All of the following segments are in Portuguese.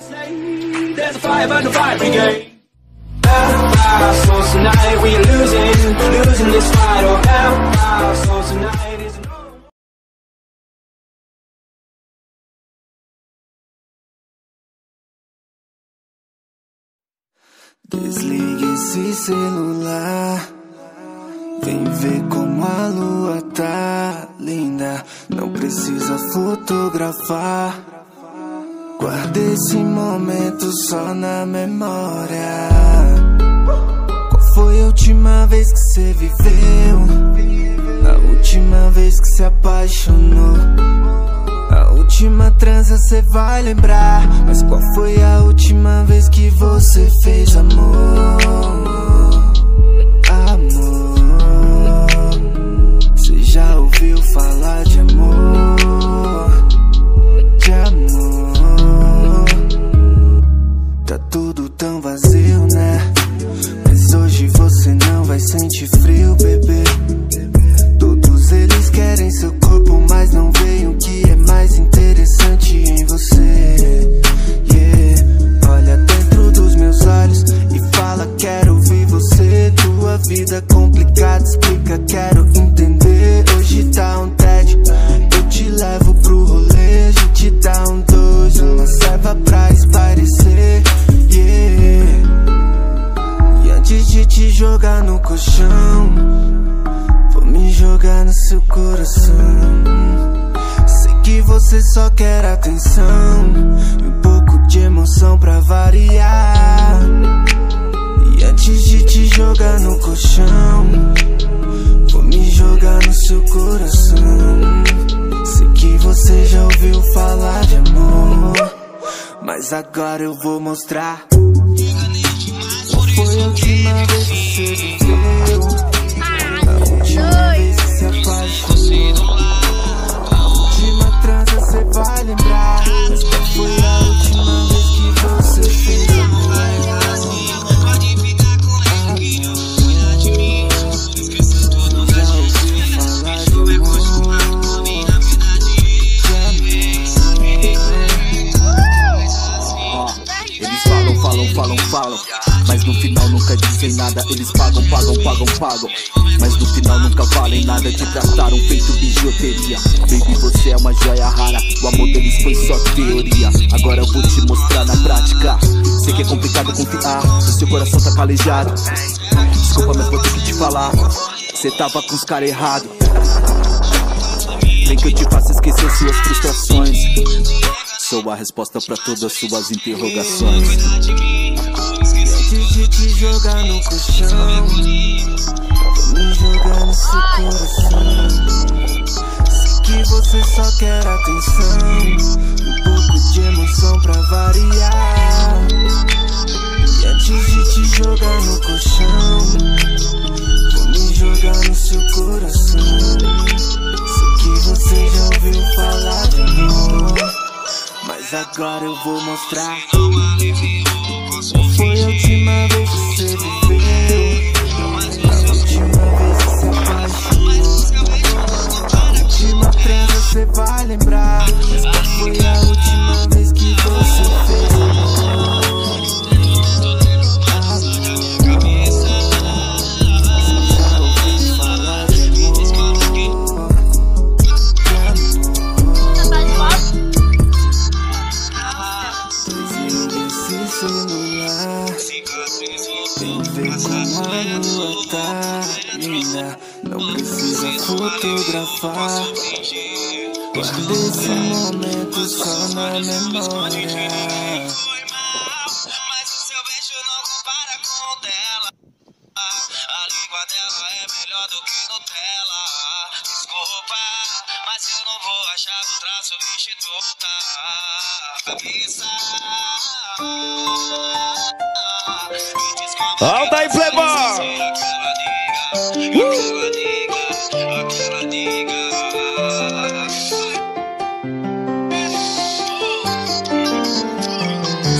There's a fire burn the fire brigade. Our souls tonight, we are losing this fight. Oh, our souls tonight is no. Desligue esse celular, vem ver como a lua tá linda. Não precisa fotografar, guarda esse momento só na memória. Qual foi a última vez que você viveu? A última vez que se apaixonou? A última transa cê vai lembrar, mas qual foi a última vez que você fez amor? Amor, cê já ouviu falar de amor? De amor. Tá tudo tão vazio, né? Mas hoje você não vai sentir frio, bebê. Todos eles querem seu corpo, mas não veem o que é mais interessante em você. Yeah. Olha dentro dos meus olhos e fala, quero ouvir você. Tua vida complicada, explica, quero entender. Hoje tá um tédio, eu te levo pro rolê. A gente dá um dois, uma serva pra espairecer. Yeah. E antes de te jogar no colchão, vou me jogar no seu coração. Sei que você só quer atenção e um pouco de emoção pra variar. E antes de te jogar no colchão, vou me jogar no seu coração. Sei que você já ouviu falar de amor, mas agora eu vou mostrar. Qual foi a última vez que você viveu? A última vez que se apaixonou? A última transa cê vai lembrar, mas qual foi a última vez que você fez amor? Pode ficar comigo, cuida de mim. Esqueça tudo da gente, tu é coisa pra mim, na verdade. Eles falam, mas no final nunca dizem nada. Eles pagam, mas no final nunca valem nada. Te trataram feito bijuteria. Baby, você é uma joia rara, o amor deles foi só teoria. Agora eu vou te mostrar na prática. Sei que é complicado confiar, o seu coração tá calejado. Desculpa, mas vou ter que te falar, cê tava com os caras errados. Vem que eu te faço esquecer suas frustrações. Sou a resposta pra todas suas interrogações. Antes de te jogar no colchão, vou me jogar no seu coração. Sei que você só quer atenção e um pouco de emoção pra variar. E antes de te jogar no colchão, vou me jogar no seu coração. Sei que você já ouviu falar de amor, mas agora eu vou mostrar. Qual foi a última vez que você viveu? A última vez que se apaixonou? A última transa cê vai lembrar, mas qual foi a última vez que você fez amor? Vem ver como a lua tá linda. Não precisa fotografar, guarda esse momento só na memória. Mas o seu beijo não compara com o dela. A língua dela é melhor do que Nutella. Desculpa, mas eu não vou achar outra substituta. Alta aí, Playboy!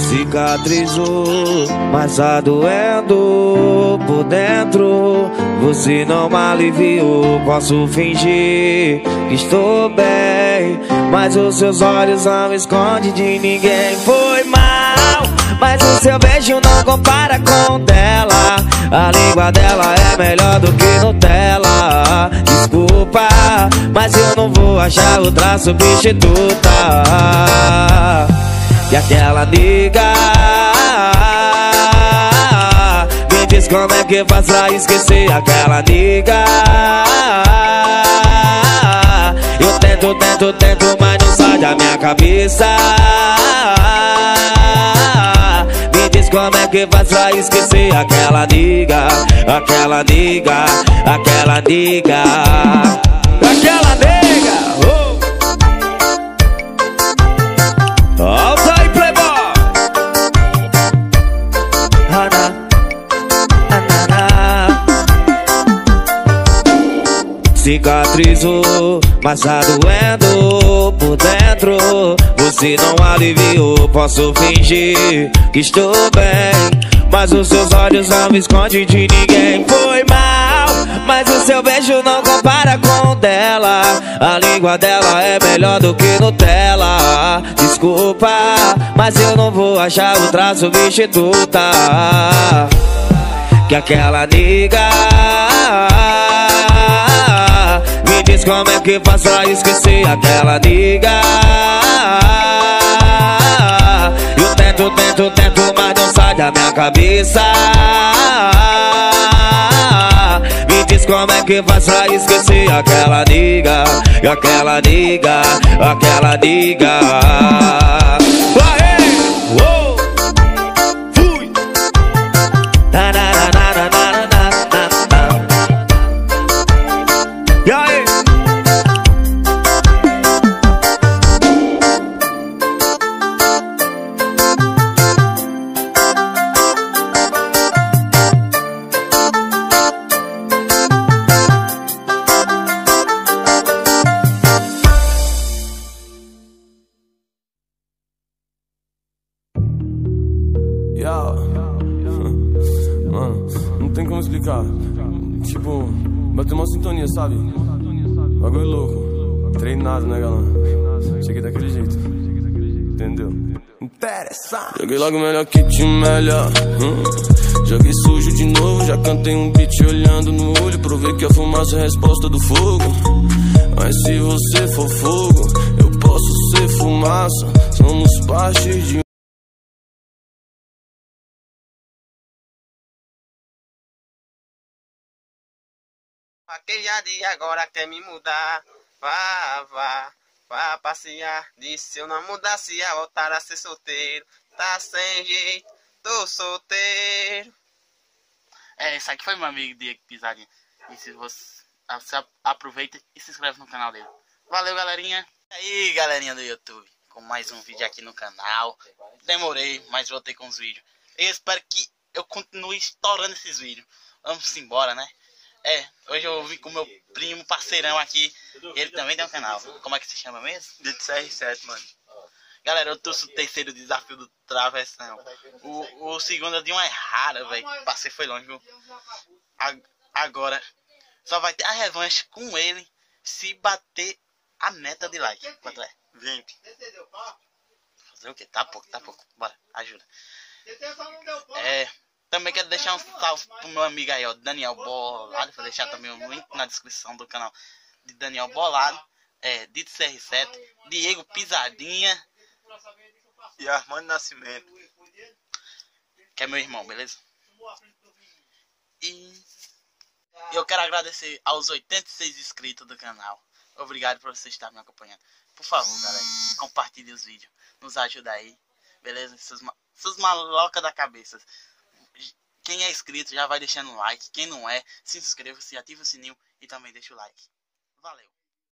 Cicatrizou, mas tá doendo por dentro. Você não me aliviou. Posso fingir que estou bem, mas os seus olhos não me escondem de ninguém. Foi mal. compara com dela. A língua dela é melhor do que Nutella. Desculpa, mas eu não vou achar outra substituta. E aquela nega, me diz como é que faz pra esquecer aquela nega. Eu tento, mas não sai da minha cabeça. Me diz como é que faz pra esquecer aquela nega. Aquela nega, aquela nega, aquela nega. Alta aí, playboy. Cicatrizou, mas tá doendo por dentro. Você não aliviou, posso fingir que estou bem, mas os seus olhos não me escondem de ninguém. Foi mal, mas o seu beijo não compara com o dela. A língua dela é melhor do que Nutella. Desculpa, mas eu não vou achar outra substituta. Que aquela nega, me diz como é que faz pra esquecer aquela nega. Eu tento, mas não sai da minha cabeça. Me diz como é que faz pra esquecer aquela nega. Aquela nega, aquela nega. Aê! Uou! Fui! E aí? Mano, não tem como explicar. Tipo, bateu uma sintonia, sabe? Bagulho louco. Treinado, né, galera? Cheguei daquele jeito. Entendeu? Interessante. Joguei logo melhor que time melhor. Joguei sujo de novo. Já cantei um beat olhando no olho. Provei que a fumaça é a resposta do fogo. Mas se você for fogo, eu posso ser fumaça. Somos parte de Vaquejade agora quer me mudar. Vá passear. Disse eu não mudasse, ia voltar a ser solteiro. Tá sem jeito, tô solteiro. Esse aqui foi meu amigo Diego Pisadinha. E se você aproveita e se inscreve no canal dele. Valeu, galerinha. E aí, galerinha do YouTube, com mais um vídeo aqui no canal. Demorei, mas voltei com os vídeos. Eu espero que eu continue estourando esses vídeos. Vamos embora, né? Hoje eu vim com meu primo, parceirão aqui. Ele também tem um canal. Como é que se chama mesmo? De CR7, mano. Galera, eu trouxe o terceiro desafio do travessão. O segundo de uma errada, velho. Passei foi longe, viu? Agora só vai ter a revanche com ele se bater a meta de like. Quanto é? 20. Fazer o quê? Tá pouco. Bora, ajuda. Também quero deixar um salve pro meu amigo aí, ó, Daniel Bolado. Vou deixar também o link na descrição do canal de Daniel Bolado. Dito CR7, Diego Pisadinha E Armando Nascimento, que é meu irmão, beleza? E eu quero agradecer aos 86 inscritos do canal. Obrigado por você estar me acompanhando. Por favor, galera, compartilhe os vídeos. Nos ajuda aí, beleza? Seus malocas da cabeça. Quem é inscrito já vai deixando o like. Quem não é, se inscreva, se ativa o sininho e também deixa o like. Valeu!